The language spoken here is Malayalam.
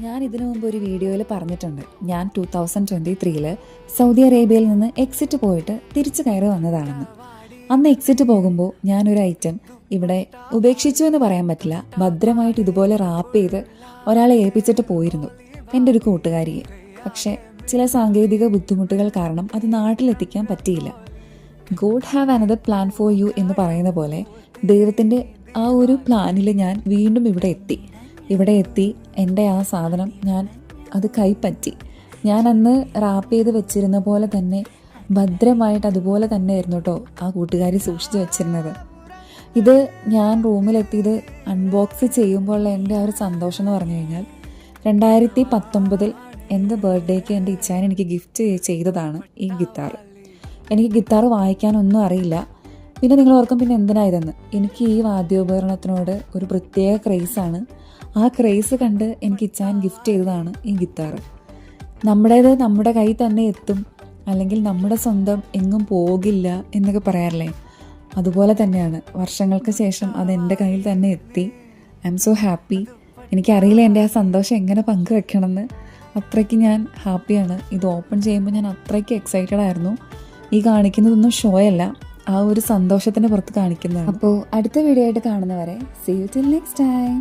ഞാൻ ഇതിനു മുമ്പ് ഒരു വീഡിയോയിൽ പറഞ്ഞിട്ടുണ്ട്, ഞാൻ 2023 സൗദി അറേബ്യയിൽ നിന്ന് എക്സിറ്റ് പോയിട്ട് തിരിച്ചു കയറി വന്നതാണെന്ന്. അന്ന് എക്സിറ്റ് പോകുമ്പോൾ ഞാനൊരു ഐറ്റം ഇവിടെ ഉപേക്ഷിച്ചു എന്ന് പറയാൻ പറ്റില്ല, ഭദ്രമായിട്ട് ഇതുപോലെ റാപ്പ് ചെയ്ത് ഒരാളെ ഏൽപ്പിച്ചിട്ട് പോയിരുന്നു, എൻ്റെ ഒരു കൂട്ടുകാരിയെ. പക്ഷേ ചില സാങ്കേതിക ബുദ്ധിമുട്ടുകൾ കാരണം അത് നാട്ടിലെത്തിക്കാൻ പറ്റിയില്ല. God have another plan for you എന്ന് പറയുന്ന പോലെ ദൈവത്തിൻ്റെ ആ ഒരു പ്ലാനിൽ ഞാൻ വീണ്ടും ഇവിടെ എത്തി എൻ്റെ ആ സാധനം ഞാൻ അത് കൈപ്പറ്റി. ഞാൻ അന്ന് റാപ്പ് ചെയ്ത് വെച്ചിരുന്ന പോലെ തന്നെ ഭദ്രമായിട്ട് അതുപോലെ തന്നെ ആയിരുന്നു കേട്ടോ ആ കൂട്ടുകാരി സൂക്ഷിച്ച് വെച്ചിരുന്നത്. ഇത് ഞാൻ റൂമിലെത്തിയത് അൺബോക്സ് ചെയ്യുമ്പോഴുള്ള എൻ്റെ ആ ഒരു സന്തോഷം എന്ന് പറഞ്ഞു കഴിഞ്ഞാൽ, 2019 എൻ്റെ ബർത്ത്ഡേക്ക് എൻ്റെ ഇച്ഛാൻ എനിക്ക് ഗിഫ്റ്റ് ചെയ്തതാണ് ഈ ഗിത്താർ. എനിക്ക് ഗിത്താർ വായിക്കാനൊന്നും അറിയില്ല. പിന്നെ നിങ്ങൾ ഓർക്കും പിന്നെ എന്തിനായതെന്ന്. എനിക്ക് ഈ വാദ്യോപകരണത്തിനോട് ഒരു പ്രത്യേക ക്രേസാണ്. ആ ക്രേസ് കണ്ട് എനിക്ക് ഇച്ഛാൻ ഗിഫ്റ്റ് ചെയ്തതാണ് ഈ ഗിത്താർ. നമ്മുടേത് നമ്മുടെ കയ്യിൽ തന്നെ എത്തും, അല്ലെങ്കിൽ നമ്മുടെ സ്വന്തം എങ്ങും പോകില്ല എന്നൊക്കെ പറയാറില്ലേ, അതുപോലെ തന്നെയാണ്. വർഷങ്ങൾക്ക് ശേഷം അത് എൻ്റെ കയ്യിൽ തന്നെ എത്തി. I M so happy. എനിക്കറിയില്ല എൻ്റെ ആ സന്തോഷം എങ്ങനെ പങ്കുവെക്കണമെന്ന്. അത്രയ്ക്ക് ഞാൻ ഹാപ്പിയാണ്. ഇത് ഓപ്പൺ ചെയ്യുമ്പോൾ ഞാൻ അത്രയ്ക്ക് എക്സൈറ്റഡ് ആയിരുന്നു. ഈ കാണിക്കുന്നതൊന്നും ഷോ അല്ല, ആ ഒരു സന്തോഷത്തിൻ്റെ പുറത്ത് കാണിക്കുന്നതാണ്. അപ്പോൾ അടുത്ത വീഡിയോ ആയിട്ട് കാണുന്നവരെ, see you till next time.